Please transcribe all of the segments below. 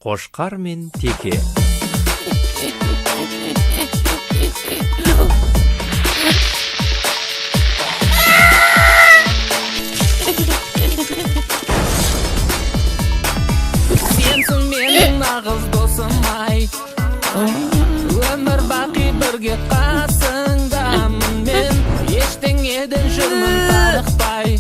Қошқар мен Теке. Сенсің менің нағыз досым-ай, өмір бақи бірге қасыңдамын мен, ештеңеден жүрмін тарықпай,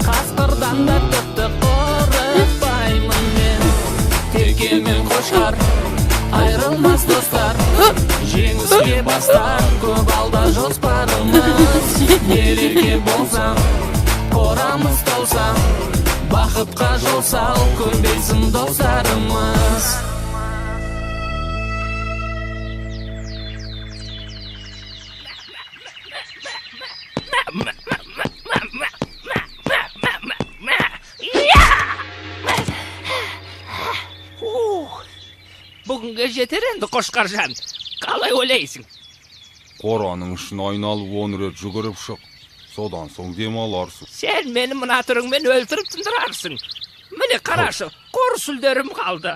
қасқырдан да тіпті қорықпаймын мен. Теке мен Қошқар айрылмас достар, жеңіске бастар көп алда жоспарымыз. Нелерге болсам қорамыз толсам, бақытқа жол сал көбейсін достарымыз. Бүгінге жетер енді Қошқаржан, қалай ойлайсың? Қораның ішін айналып 10 рет жүгіріп шық, содан соң демаларсың. Сен мені мына түріңмен өлтіріп тындырарсың. Міне қарашы, қор сүлдерім қалды.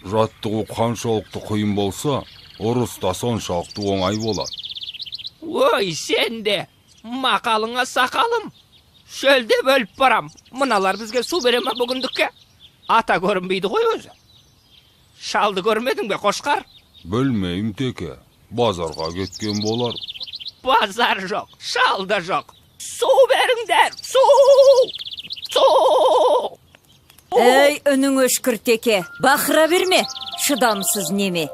Жаттығу қаншалықты қиын болса, ұрыс та соншалықты оңай болады. Ой, сен де, мақалыңа сақалым. Шөлде бөліп барам. Мыналар бізге су бере ма бүгіндікке? Ата көрінбейді ғой өзі. Шалды көрмедің бе, Қошқар? Білмеймін, Теке. Базарға кеткен болар. Базар жоқ, шал да жоқ. Су беріңдер, су! Су! Ей, үнің өшкір, Теке. Бақыра берме, шыдамсыз неме.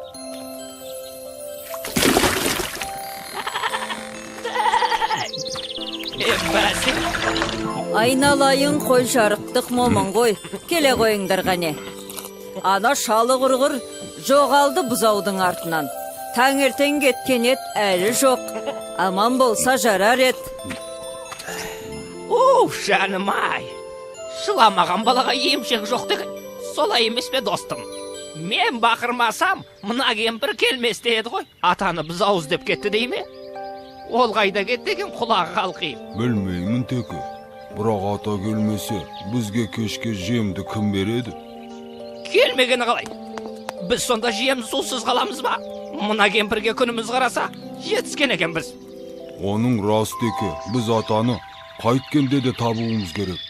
Айналайын қой жарықтық момын ғой. Келе қойыңдар ғане. Ана шалы құрғыр жоғалды бұзаудың артынан. Таңертең кеткен ет әлі жоқ. Аман болса жарар ет. Жаным-ай, шыламаған балаға емшек жоқ деген. Солай емес пе, достым? Мен бақырмасам, мына кемпір келместе еді ғой. Атаны бұзау іздеп кетті дей ме? Ол қайда кетті деген құлағы қалқиып. Білмеймін, Теке. Бірақ ата келмесе, бізге кешке жемді кім береді? Келмегені қалай? Біз сонда жем сусыз қаламыз ба? Мына кемпірге күніміз қараса, жетіскен екен біз. Оның рас, Теке. Біз атаны қайткенде де табуымыз керек.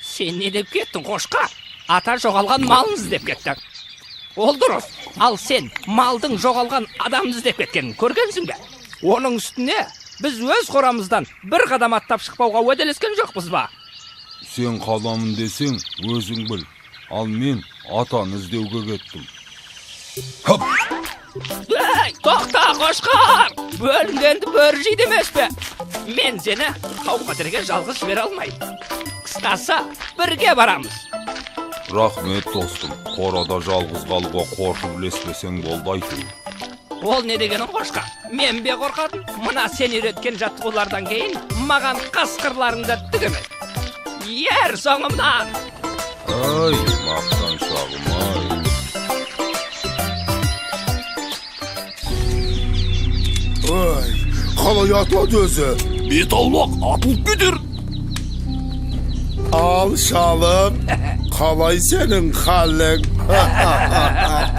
Сен не деп кеттің, Қошқар? Ата жоғалған малын іздеп кеттің. Ол дұрыс. Ал сен малдың жоғалған адамды іздеп кеткенін көргенсің бе? Оның үстіне біз өз қорамыздан бір қадам аттап шықпауға уәделескен жоқпыз ба? Сен қаламын десең, өзің біл. Ал мен атаны іздеуге кеттім. Хоп! Ей, тоқта, Қошқар! Бөлінгенді бөрі жейді емес пе? Мен сені қауқатерге жалғыз жібере алмаймын. Қысқасы, бірге барамыз. Рахмет, достым. Қорада жалғыз қалуға қорқып ілеспесең болды айту. Ол не дегенің, Қошқар? Мен бе қорқадым? Мына сен үйреткен жаттығулардан кейін маған қасқырларыңды түгемес. Ер соңымнан! Ай, мақтаншағым, ай. Ой, қалай атады өзі? Бет аулақ атылып кетер. Ал шалым, қалай сенің қалың?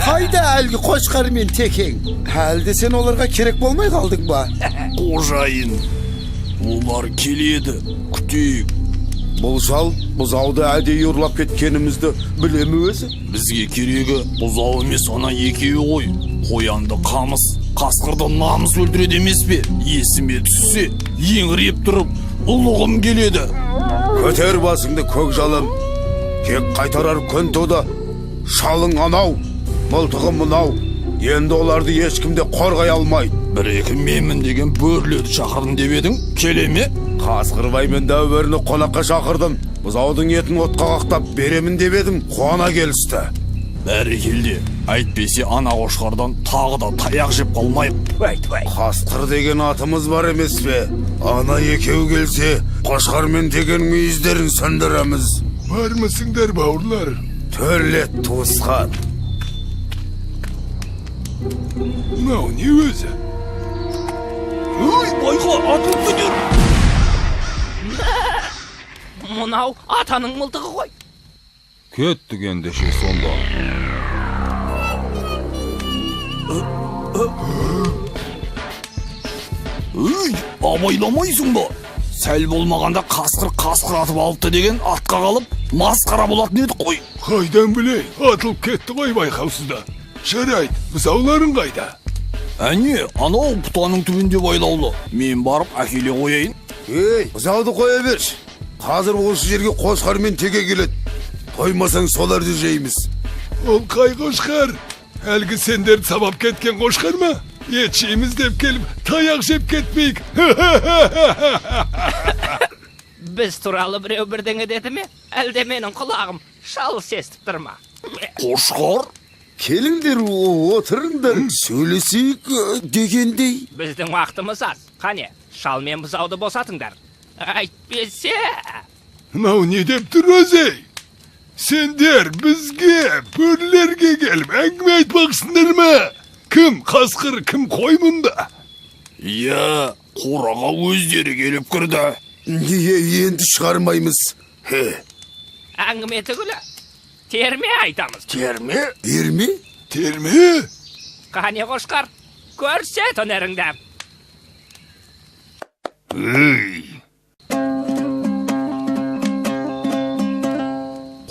Қайда әлгі Қошқар мен Текең? Әлде сен оларға керек болмай қалдың ба? Қожайын, олар келеді, күтейік. Бұл шал бұзауды әдейі ұрлап кеткенімізді білемі өзі? Бізге керегі бұзау емес, ана екеуі ғой. Қоянды қамыс, қасқырды намыс өлтіреді емес пе? Есіме түссе, еңіреп тұрып, ұлығым келеді. Көтер басыңды көкжалым. Кек қайтарар күн туды. Шалың анау, мылтығым мынау. Енді оларды ешкімде қорғай алмайды. Бір-екі менмін деген бөрлерді шақырдым деп едің, келе ме? Қасқырбай мен дәуіріні қонаққа шақырдым. Бұзаудың етін отқа қақтап беремін деп едім, қуана келісті. Бәрекелде, әйтпесе ана Қошқардан тағы да таяқ жеп қалмайық. Қасқыр деген атымыз бар емес пе? Ана екеу келсе, Қошқар мен деген мүйіздерін сөндіреміз. Бармысыңдар, бауырлар? Төрлет туысқан. Мынау не өзі? Ой, байға атылып кетер. Мынау атаның мылтығы ғой. Kettik endişe sonda. Үй, абайламайсың ба? Сәл болмағанда қасқыр атып алыпты деген атқа қалып, масқара болатын едік қой. Қайдан білей, атылып кетті ғой байқаусызда. Жарайды, бұзауларың қайда? Әне, анау бұтаның түбінде байлаулы. Мен барып әкеле қояйын. Ей, бұзауды қоя берші. Қазір осы жерге қошқармен теге келеді. Тоймасаң соларды жейміз. Ол қай қошқар? Әлгі сендерді сабап кеткен қошқар ма? Ет жейміз деп келіп, таяқ жеп кетпейік. Біз туралы біреу бірдеңе деді ме? Әлде менің құлағым шалыс естіп тұр ма? Қошқар? Келіңдер, отырыңдар, сөйлесейік дегендей. Біздің уақытымыз аз. Қане, шал мен бұзауды босатыңдар. Әйтпесе... Мынау не деп тұр өзей? Сендер бізге, бөрлерге келіп, әңгіме айтпақсыңдар ма? Кім қасқыр, кім қой мұнда? Иә, қораға өздері келіп кірді. Енді шығармаймыз. Әңгіме түгілі. Терме айтамыз. Терме? Ерме? Терме? Қане қошқар, көрсет өнеріңді.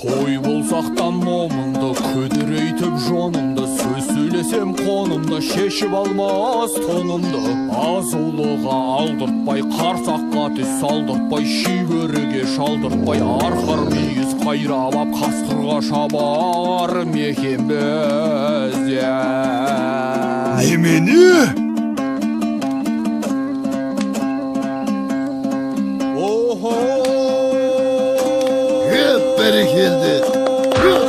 Қой болсақтан момынды, күдірейтіп жонымды, сөз сөйлесем қонымды, шешіп алмас тонымды. Азулыға алдыртпай, қарсаққа тез салдыртпай, шибөріге шалдыртпай, арқар мейіз қайрап ап, қасқырға шабар мекен бізде. Немене? Бәрекелді.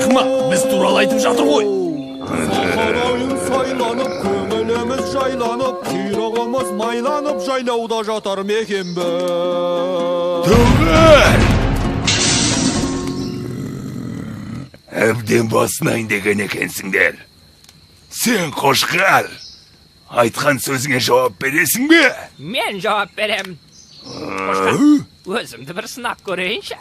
Қыма, біз туралы айтып жатыр ғой. Сахарайын сайланып, көңіліміз жайланып, құйрығымыз майланып, жайлауда жатар мекен біз. Тұғыр! Әбден басынайын деген екенсіңдер. Сен қошқар, айтқан сөзіңе жауап бересің бе? Мен жауап берем. Қошқар, өзімді бір сынап көрейінші.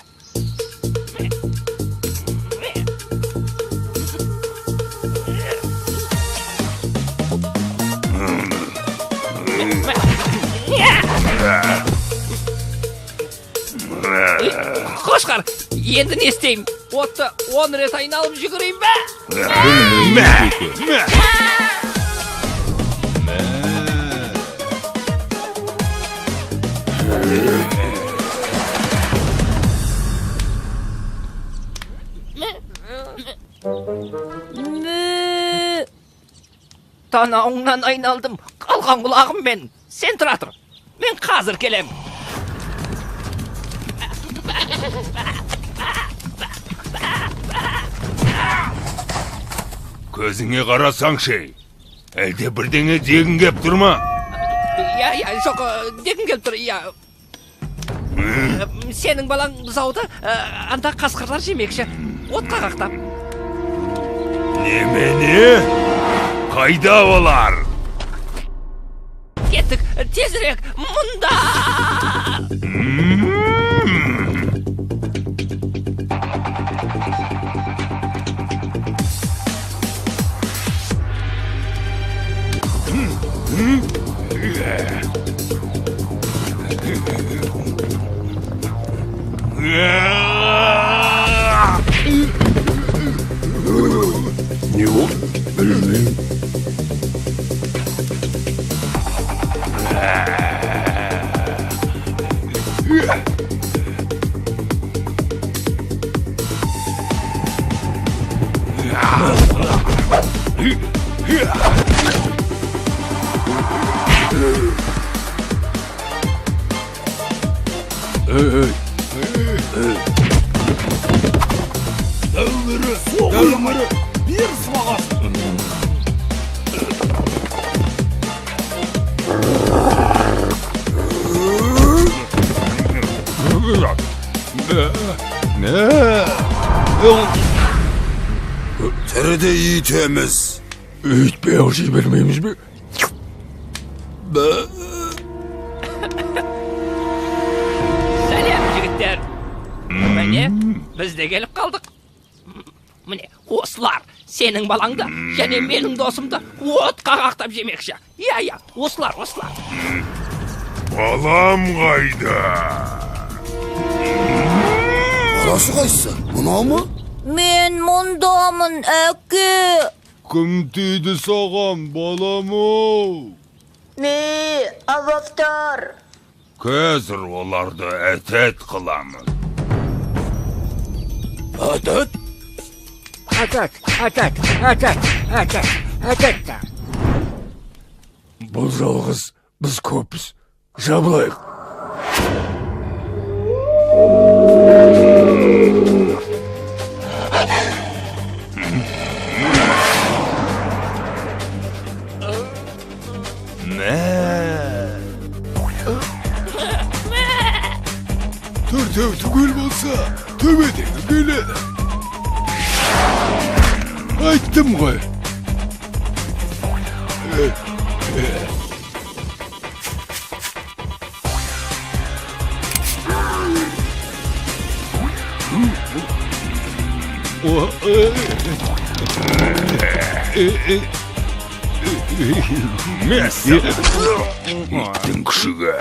Қошқар, енді не істеймін? Отты 10 рет айналып жүгірейін бе? Танауыңнан айналдым, қалған құлағым мен. Сен тұра тұр, мен қазір келем. Көзіңе қарасаңшы, әлде бірдеңе дегің кеп тұрма? Я, жоқ, дегім келіп тұр, я. Сенің балаң бұзауды, анда қасқырлар жемекші, отқа қақтап. Немене? Қайда олар? Кеттік, тезірек, мұнда! Не ол? Білмеймін. Дәулірі, бер сыбағасын. Тіріде етеміз. Үйтпей ақ жібермейміз бе? Сәлем, жігіттер. Міне, біз де келіп қалдық. осылар сенің балаңды және менің досымды отқа қақтап жемекші. Иә, осылар. Балам қайда? Баласы қайсы? Мынау ма? Мен мұндамын, әке. Кім тиді саған, балам-ау? Не, абақтар. Қазір оларды әтет қыламын. Әтет? Әтет. Бұл жалғыз біз көпіз. Жабылайық. Төртеу түгел болса, төбедегі келеді. Айттым ғой. Иттің күшігі.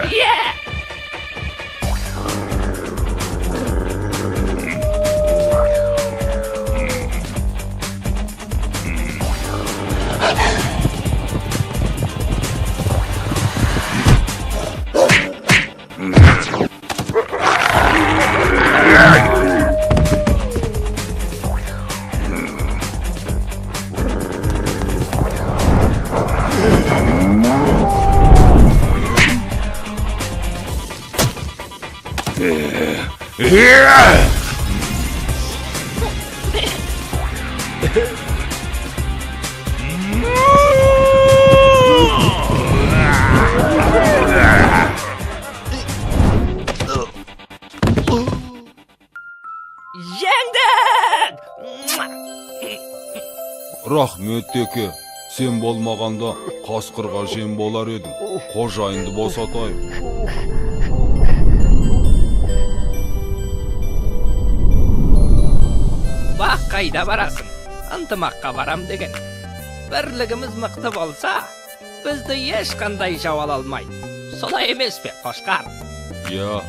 Жеңдік! Рахмет теке, сен болмағанда қасқырға жем болар едім. Қожайынды босатайын. Бақ қайда барасың? Ынтымаққа барам деген. Бірлігіміз мықты болса, бізді ешқандай жау ала алмайды. Солай емес пе, Қошқар? Я,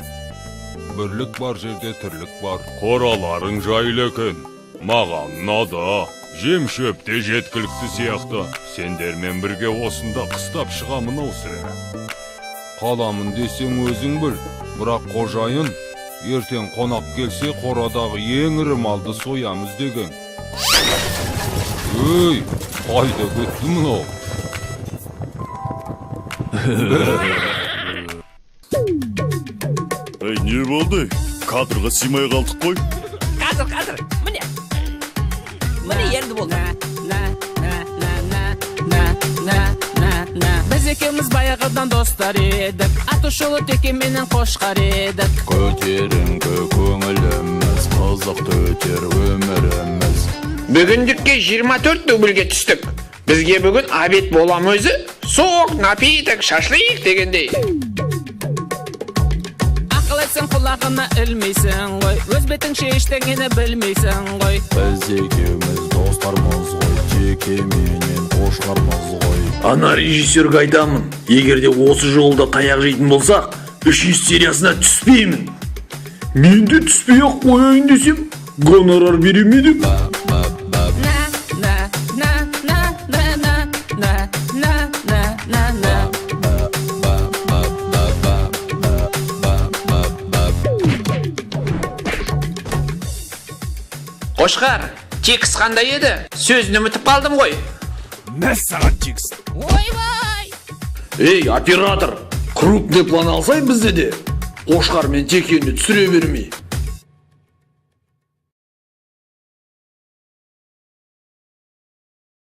бірлік бар жерде тірлік бар. Қораларың жайлы екен. Маған ұнады. Жем шөпте жеткілікті сияқты. Сендермен бірге осында қыстап шығамын осыра. Қаламын десең өзің біл. Бірақ қожайын, ертең қонақ келсе қорадағы ең ірі малды соямыз деген. Өй, қайда кетті мынау? Не болды? Кадрға симай қалдық қой. Қазір, міне енді болды. Біз екеуміз баяғыдан достар едік, Атышулы теке менен Қошқар едік. Көтеріңкі көңіліміз, қызықты өтер өміріміз. Бүгіндікке 24 дубльге түстік. Бізге бүгін обед болам өзі, соқ, напиток, шашлык дегендей. Ақыл етсең құлағына ілмейсің ғой, өз бетіңше ештеңені білмейсің ғой. Біз екеуміз достармыз ғой, теке менен Қошқармыз ғой. Ана режиссерге айтамын, егерде осы жолда таяқ жейтін болсақ, 300 сериясына түспеймін. Мен де түспей ақ қояйын десем, гонорар беремедім. Қошқар, текст қандай еді? Сөзін ұмытып қалдым ғой. Мәссаған текст. Ойбай! Ей, оператор, крупный план алсай бізде де. Қошқар мен текені түсіре бермей.